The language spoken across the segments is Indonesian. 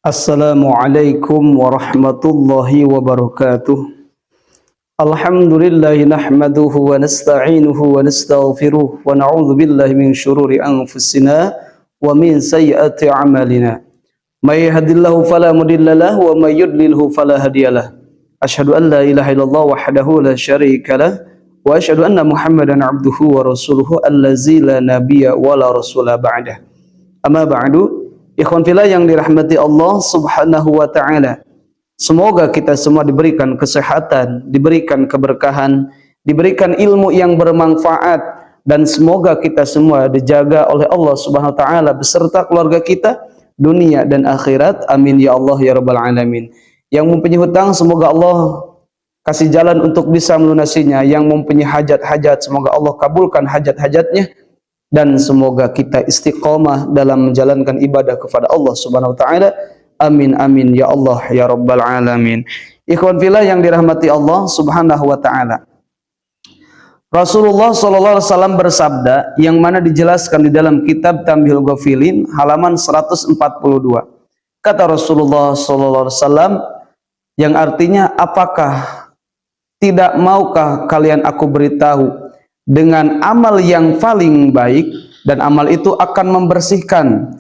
Assalamualaikum warahmatullahi wabarakatuh. Alhamdulillahi nahmaduhu wa nasta'inuhu wa nastaghfiruh wa na'udzu billahi min syururi anfusina wa min sayyiati a'malina. May yahdihillahu fala mudilla lahu wa may yudlilhu fala hadiyalah. Asyhadu an la ilaha illallah wahdahu la syarika lah wa asyhadu anna Muhammadan abduhu wa rasuluhu allazi la nabiyya wa la rasula ba'dah. Amma ba'du. Ikhwan fillah yang dirahmati Allah Subhanahu wa taala. Semoga kita semua diberikan kesehatan, diberikan keberkahan, diberikan ilmu yang bermanfaat, dan semoga kita semua dijaga oleh Allah Subhanahu wa taala beserta keluarga kita dunia dan akhirat. Amin ya Allah ya rabbal alamin. Yang mempunyai hutang semoga Allah kasih jalan untuk bisa melunasinya. Yang mempunyai hajat-hajat semoga Allah kabulkan hajat-hajatnya. Dan semoga kita istiqomah dalam menjalankan ibadah kepada Allah Subhanahu wa taala. Amin amin ya Allah ya rabbal alamin. Ikhwan fillah yang dirahmati Allah Subhanahu wa taala. Rasulullah sallallahu alaihi wasallam bersabda yang mana dijelaskan di dalam kitab Tamhil Ghafilin halaman 142. Kata Rasulullah sallallahu alaihi wasallam yang artinya, apakah tidak maukah kalian aku beritahu dengan amal yang paling baik, dan amal itu akan membersihkan,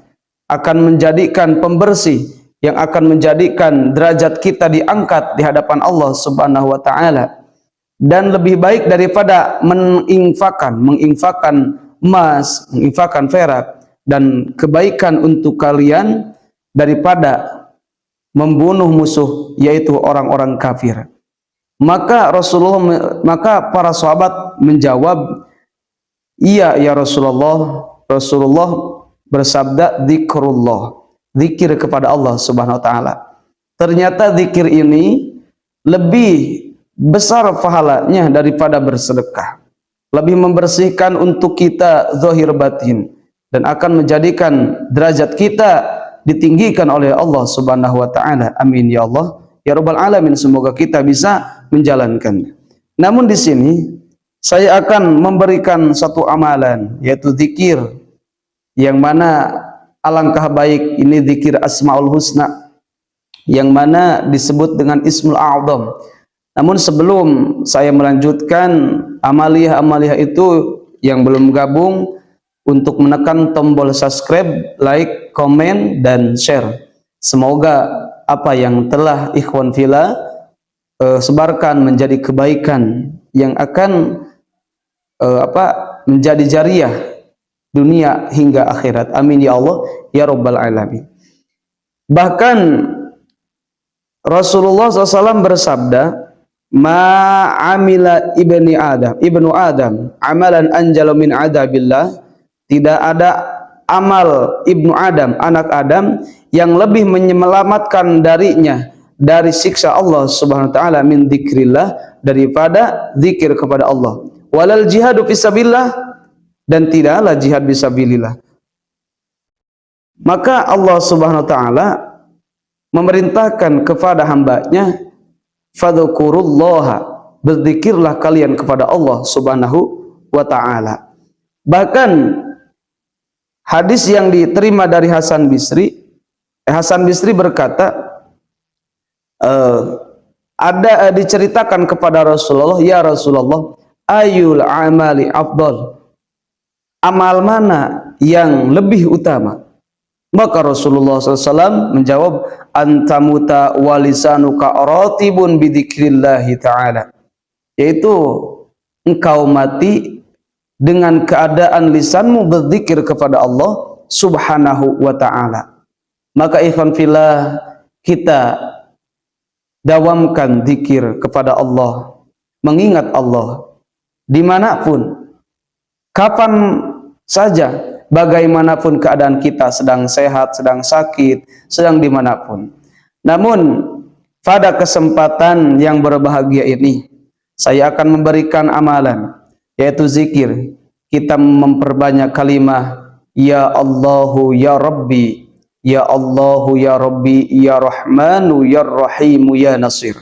akan menjadikan pembersih yang akan menjadikan derajat kita diangkat di hadapan Allah Subhanahu wa taala, dan lebih baik daripada menginfakkan emas, menginfakkan perak, dan kebaikan untuk kalian daripada membunuh musuh, yaitu orang-orang kafir. Maka maka para sahabat menjawab, iya ya Rasulullah. Rasulullah bersabda, zikrullah, zikir kepada Allah Subhanahu wa taala. Ternyata zikir ini lebih besar pahalanya daripada bersedekah, lebih membersihkan untuk kita zahir batin, dan akan menjadikan derajat kita ditinggikan oleh Allah Subhanahu wa taala. Amin ya Allah ya rabbal alamin. Semoga kita bisa menjalankan. Namun di sini saya akan memberikan satu amalan, yaitu zikir, yang mana alangkah baik ini zikir Asmaul Husna, yang mana disebut dengan Ismul A'zam. Namun sebelum saya melanjutkan amaliyah-amaliyah itu, yang belum gabung untuk menekan tombol subscribe, like, komen, dan share. Semoga apa yang telah ikhwan fillah sebarkan menjadi kebaikan yang akan menjadi jariah dunia hingga akhirat. Amin ya Allah ya rabbal alamin. Bahkan Rasulullah SAW bersabda, ma amila ibnu Adam amalan anjala min adabillah. Tidak ada amal ibnu Adam, anak Adam, yang lebih menyelamatkan darinya dari siksa Allah Subhanahu wa taala min dzikrillah, daripada zikir kepada Allah. Walal jihadu fisabilillah, dan tidaklah jihad fisabilillah. Maka Allah Subhanahu wa taala memerintahkan kepada hambanya, fadzukurullaha, berzikirlah kalian kepada Allah Subhanahu wa taala. Bahkan hadis yang diterima dari Hasan Bisri berkata, diceritakan kepada Rasulullah, ya Rasulullah, ayul amali afdal, amal mana yang lebih utama? Maka Rasulullah SAW menjawab, antamuta walisanuka ratibun bidzikrillahi ta'ala, yaitu engkau mati dengan keadaan lisanmu berzikir kepada Allah Subhanahu wa ta'ala. Maka ikhwan fillah, kita dawamkan zikir kepada Allah, mengingat Allah dimanapun, kapan saja, bagaimanapun keadaan kita, sedang sehat, sedang sakit, sedang dimanapun. Namun pada kesempatan yang berbahagia ini, saya akan memberikan amalan, yaitu zikir. Kita memperbanyak kalimah ya Allahu ya Rabbi, ya Allahu ya Rabbi, ya Rahmanu ya Rahimu ya Nasir.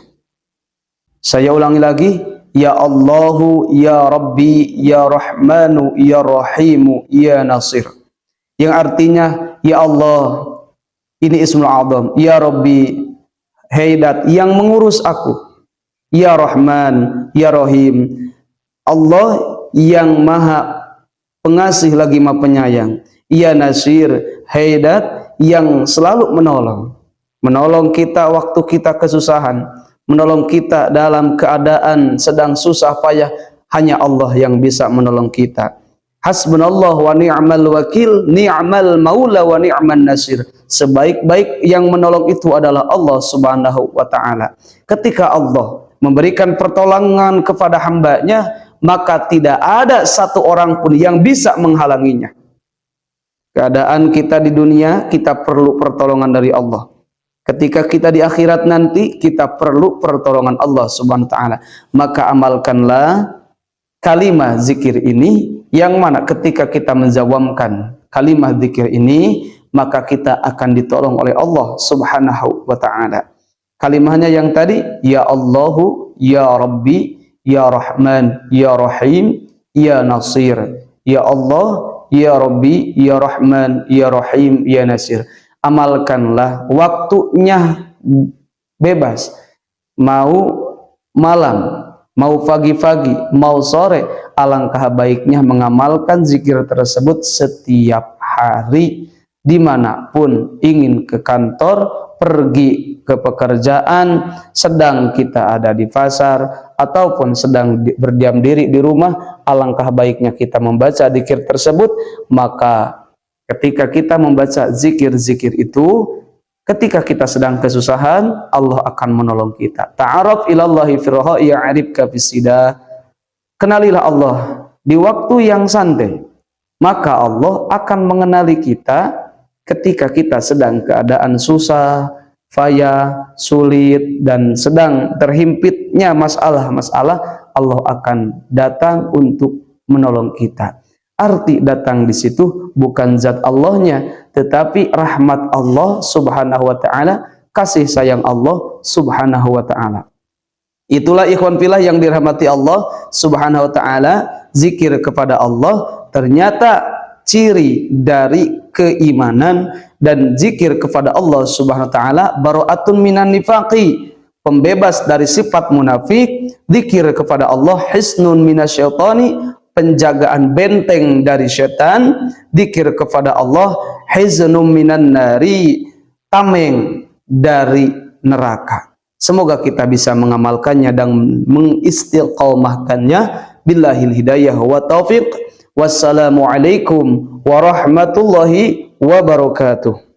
Saya ulangi lagi, ya Allahu ya Rabbi, ya Rahmanu ya Rahimu ya Nasir. Yang artinya, ya Allah, Ini ismul a'zam. Ya Rabbi, Haidat yang mengurus aku. Ya Rahman, Ya Rahim. Allah yang maha pengasih lagi maha penyayang. Ya Nasir, Haidat yang selalu menolong. Menolong kita waktu kita kesusahan, menolong kita dalam keadaan sedang susah payah. Hanya Allah yang bisa menolong kita. Hasbunallah wa ni'mal wakil, ni'mal maula wa ni'man nasir. Sebaik-baik yang menolong itu adalah Allah Subhanahu wa ta'ala. Ketika Allah memberikan pertolongan kepada hambanya, maka tidak ada satu orang pun yang bisa menghalanginya. Keadaan kita di dunia, kita perlu pertolongan dari Allah. Ketika kita di akhirat nanti, kita perlu pertolongan Allah Subhanahu wa ta'ala. Maka amalkanlah kalimah zikir ini, yang mana ketika kita menjawabkan kalimah zikir ini, maka kita akan ditolong oleh Allah Subhanahu wa ta'ala. Kalimahnya yang tadi, Ya Allahu, Ya Rabbi, Ya Rahman, Ya Rahim, Ya Nasir. Ya Allah, Ya Rabbi, Ya Rahman, Ya Rahim, Ya Nasir. Amalkanlah, waktunya bebas, mau malam, mau pagi-pagi, mau sore, alangkah baiknya mengamalkan zikir tersebut setiap hari, dimanapun, ingin ke kantor, pergi ke pekerjaan, sedang kita ada di pasar, ataupun sedang berdiam diri di rumah, alangkah baiknya kita membaca zikir tersebut. Maka ketika kita membaca zikir-zikir itu, ketika kita sedang kesusahan, Allah akan menolong kita. Ta'aruf ilallahi firraha ya'rifka fisida. Kenalilah Allah di waktu yang santai, maka Allah akan mengenali kita ketika kita sedang keadaan susah, payah, sulit, dan sedang terhimpitnya masalah-masalah. Allah akan datang untuk menolong kita. Arti datang di situ bukan zat Allahnya, tetapi rahmat Allah Subhanahu wa ta'ala, kasih sayang Allah Subhanahu wa ta'ala. Itulah ikhwan fillah yang dirahmati Allah Subhanahu wa ta'ala. Zikir kepada Allah ternyata ciri dari keimanan, dan zikir kepada Allah Subhanahu wa ta'ala bara'atun minan nifaqi, pembebas dari sifat munafik. Zikir kepada Allah hisnun minasyaitani, penjagaan benteng dari setan. Zikir kepada Allah hiznum minan nari, tameng dari neraka. Semoga kita bisa mengamalkannya dan mengistiqomahkannya. Billahil hidayah wa taufiq. Wassalamualaikum warahmatullahi wabarakatuh.